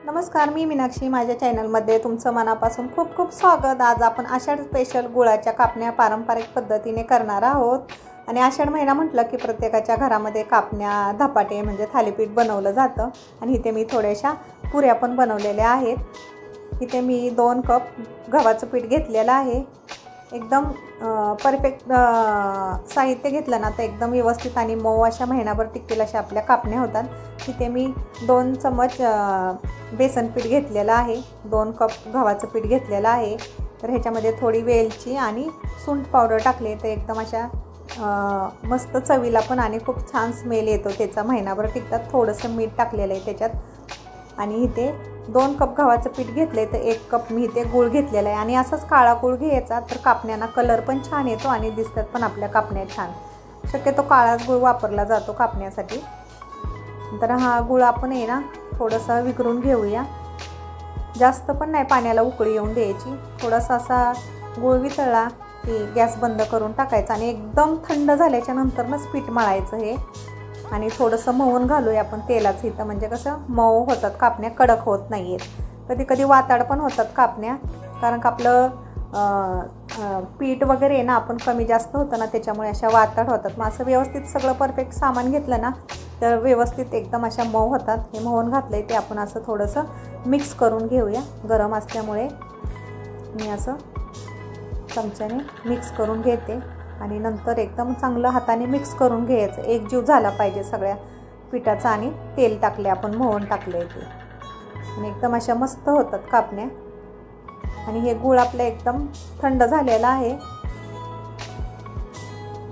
नमस्कार, मी मीनाक्षी. माझ्या चॅनलमध्ये तुमचं मनापासून खूप खूप स्वागत. आज आपण आषाढ स्पेशल गुळाच्या कापण्या पारंपरिक पद्धतीने करणार आहोत. आणि आषाढ महिना म्हटलं की प्रत्येकाच्या घरामध्ये कापण्या, धपाटे म्हणजे थालीपीठ बनवलं जातं. आणि इथे मी थोड्याशा पुऱ्या पण बनवलेल्या आहेत. इथे मी 2 कप गव्हाचं पीठ घेतलेलं आहे. एकदम परफेक्ट साहित्य घेतलं ना तर एकदम व्यवस्थित आणि मऊ अशा महिनाभर टिकतील अशा आपल्या कापण्या होतात. तिथे मी 2 चमच बेसन पीठ घेतलेलं आहे. 2 कप गव्हाचं पीठ घेतलेलं आहे. तर ह्याच्यामध्ये थोडी वेलची आणि सुंठ पावडर टाकले तर एकदम अशा मस्त चवीला पण आणि खूप छान स्मेल येतो त्याचा. महिनाभर टिकतात. थोडंसं मीठ टाकलेलं आहे त्याच्यात. आणि इथे 2 कप गव्हाचं पीठ घेतले तर 1 कप मी इथे गूळ घेतलेला आहे. आणि असाच काळा गूळ घ्यायचा तर कापण्यांना कलर पण छान येतो आणि दिसतात पण आपल्या कापण्या छान. शक्यतो काळाच गूळ वापरला जातो कापण्यासाठी. तर हा गूळ आपण आहे ना थोडंसं विघरून घेऊया. जास्त पण नाही पाण्याला उकळी येऊन द्यायची. थोडासा असा गूळ वितळला की गॅस बंद करून टाकायचा आणि एकदम थंड झाल्याच्या नंतरच पीठ मळायचं हे. आणि थोडंसं मऊन घालूया आपण तेलाचं इथं, म्हणजे कसं मऊ होतात कापण्या, कडक होत नाही आहेत. कधी कधी वाताड पण होतात कापण्या, कारण का आपलं पीठ वगैरे आहे ना आपण कमी जास्त होतं ना त्याच्यामुळे अशा वाताड होतात. मग असं व्यवस्थित सगळं परफेक्ट सामान घेतलं ना तर व्यवस्थित एकदम अशा मऊ होतात. हे मोहन घातलं आहे ते आपण असं थोडंसं मिक्स करून घेऊया. गरम असल्यामुळे मी असं चमच्याने मिक्स करून घेते. आणि नंतर एकदम चांगलं हाताने मिक्स करून घ्यायचं. एकजीव झाला पाहिजे सगळ्या पिठाचा. आणि तेल टाकले आपण, मोहन टाकले ते, आणि एकदम अशा मस्त होतात कापण्या. आणि हे गूळ आपलं एकदम थंड झालेला आहे.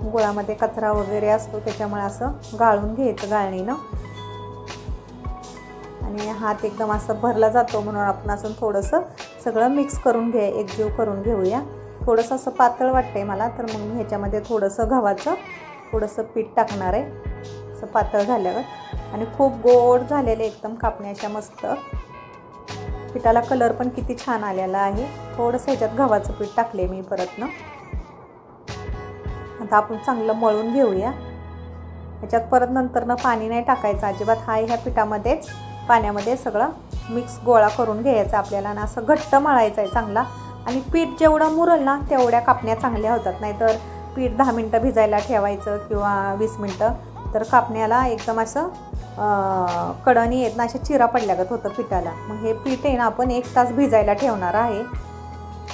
गुळामध्ये कचरा वगैरे असतो त्याच्यामुळे असं गाळून घ्यायचं गाळणीनं. आणि हात एकदम असं भरला जातो म्हणून आपण असं थोडंसं सगळं मिक्स करून एकजीव करून घेऊया. थोडंसं असं पातळ वाटतंय मला, तर मग मी ह्याच्यामध्ये थोडंसं गव्हाचं थोडंसं पीठ टाकणार आहे असं पातळ झाल्यावर. आणि खूप गोड झालेले एकदम कापण्या अशा मस्त. पिठाला कलर पण किती छान आलेला आहे. थोडंसं ह्याच्यात गव्हाचं पीठ टाकले मी परत ना. आता आपण चांगलं मळून घेऊया. ह्याच्यात परत नंतरनं पाणी नाही टाकायचं अजिबात. ह्या पिठामध्येच पाण्यामध्ये सगळं मिक्स गोळा करून घ्यायचा आपल्याला. आणि असं घट्ट मळायचं आहे चांगला. आणि पीठ जेवढं मुरल ना तेवढ्या कापण्या चांगल्या होतात. नाहीतर पीठ 10 मिनटं भिजायला ठेवायचं किंवा 20 मिनटं तर कापण्याला एकदम असं कडणी येत ना, अशा चिरा पडल्यागत होतं पिठाला. मग हे पीठ आहे ना आपण 1 तास भिजायला ठेवणार आहे.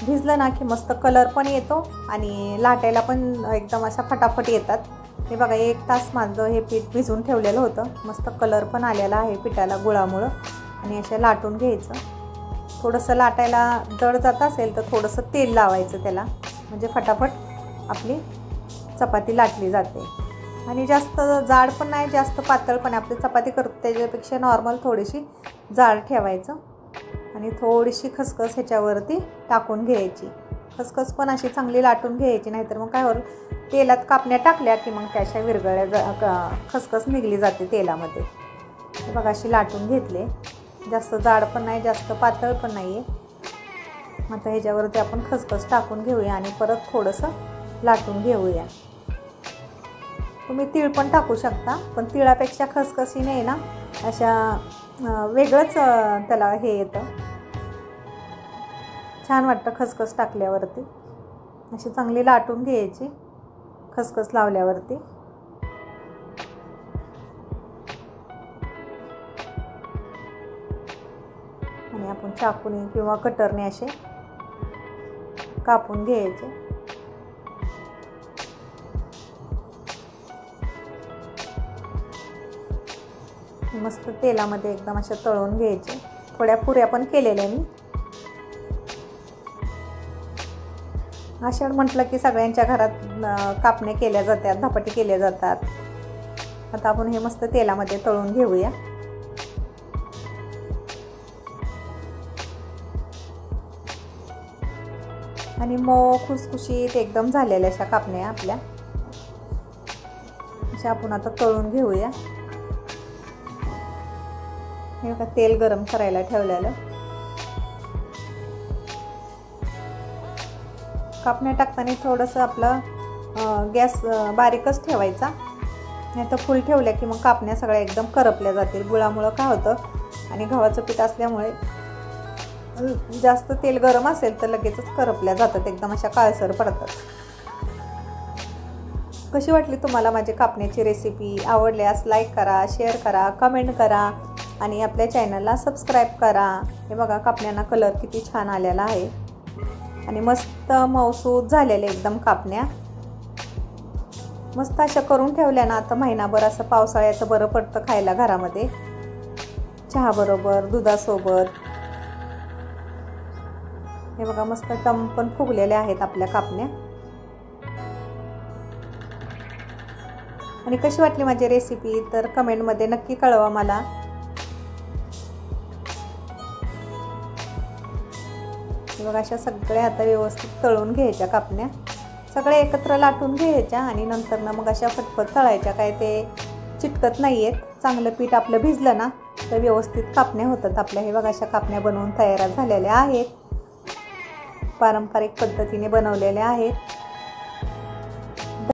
भिजलं ना की मस्त कलर पण येतो आणि लाटायला पण एकदम असा फटाफट येतात. हे बघा 1 तास माझं हे पीठ भिजून ठेवलेलं होतं. मस्त कलर पण आलेला आहे पिठाला गुळामुळं. आणि अशा लाटून घ्यायचं. थोडंसं लाटायला जड जात असेल तर थोडंसं तेल लावायचं त्याला, म्हणजे फटाफट आपली चपाती लाटली जाते. आणि जास्त जाड पण नाही जास्त पातळ पण. आपली चपाती करतो त्याच्यापेक्षा नॉर्मल थोडीशी जाड ठेवायचं. आणि थोडीशी खसखस ह्याच्यावरती टाकून घ्यायची. खसखस पण अशी चांगली लाटून घ्यायची, नाहीतर मग काय होईल तेलात कापण्या टाकल्या की मग त्याच्या विरगळ्या खसखस निघली जाते तेलामध्ये. बघा अशी लाटून घेतले. जास्त जाड पण नाही जास्त पातळ पण नाही आहे. आता ह्याच्यावरती आपण खसखस टाकून घेऊया आणि परत थोडंसं लाटून घेऊया. तुम्ही तीळ पण टाकू शकता, पण तिळापेक्षा खसखसीने आहे ना अशा वेगळंच त्याला हे येतं, छान वाटतं खसखस टाकल्यावरती. अशी चांगली लाटून घ्यायची खसखस लावल्यावरती. आणि आपण चाकूने किंवा कटरने असे कापून घ्यायचे. मस्त तेलामध्ये एकदम अशा तळून घ्यायचे. थोड्या पुऱ्या पण केलेल्या मी. आषाढ म्हटलं की सगळ्यांच्या घरात कापण्या केल्या जातात, धपाटे केले जातात. आता आपण हे मस्त तेलामध्ये तळून घेऊया. आणि मऊ खुसखुशीत एकदम झालेल्या अशा कापण्या आपल्या अशा आपण आता तळून घेऊया. हे बघा तेल गरम करायला ठेवलेलं. कापण्या टाकताना थोडंसं आपलं गॅस बारीकच ठेवायचा, नाही तर फुल ठेवल्या की मग कापण्या सगळ्या एकदम करपल्या जातील. गुळामुळं काय होतं आणि गव्हाचं पीठ असल्यामुळे जास्त तेल गरम असेल तर लगेचच करपल्या जातात, एकदम अशा काळसर पडतात. कशी वाटली तुम्हाला माझी कापण्याची रेसिपी? आवडल्यास लाईक करा, शेअर करा, कमेंट करा आणि आपल्या चॅनलला सबस्क्राईब करा. हे बघा कापण्यांना कलर किती छान आलेला आहे आणि मस्त मऊसूत झालेले एकदम कापण्या. मस्त अशा करून ठेवल्या ना, आता महिनाभर असं पावसाळ्याचं बरं पडतं खायला घरामध्ये, चहाबरोबर, दुधासोबत. हे बघा मस्त टम पण फुगलेल्या आहेत आपल्या कापण्या. आणि कशी वाटली माझी रेसिपी तर कमेंटमध्ये नक्की कळवा मला. हे बघा अशा सगळ्या आता व्यवस्थित तळून घ्यायच्या कापण्या, सगळे एकत्र लाटून घ्यायच्या आणि नंतर ना मग अशा फटफट तळायच्या. काय ते चिटकत नाही आहेत. चांगलं पीठ आपलं भिजलं ना तर व्यवस्थित कापण्या होतात आपल्या. हे बघा अशा कापण्या बनवून तयार झालेल्या आहेत, पारंपरिक पद्धतीने बनवलेल्या आहेत.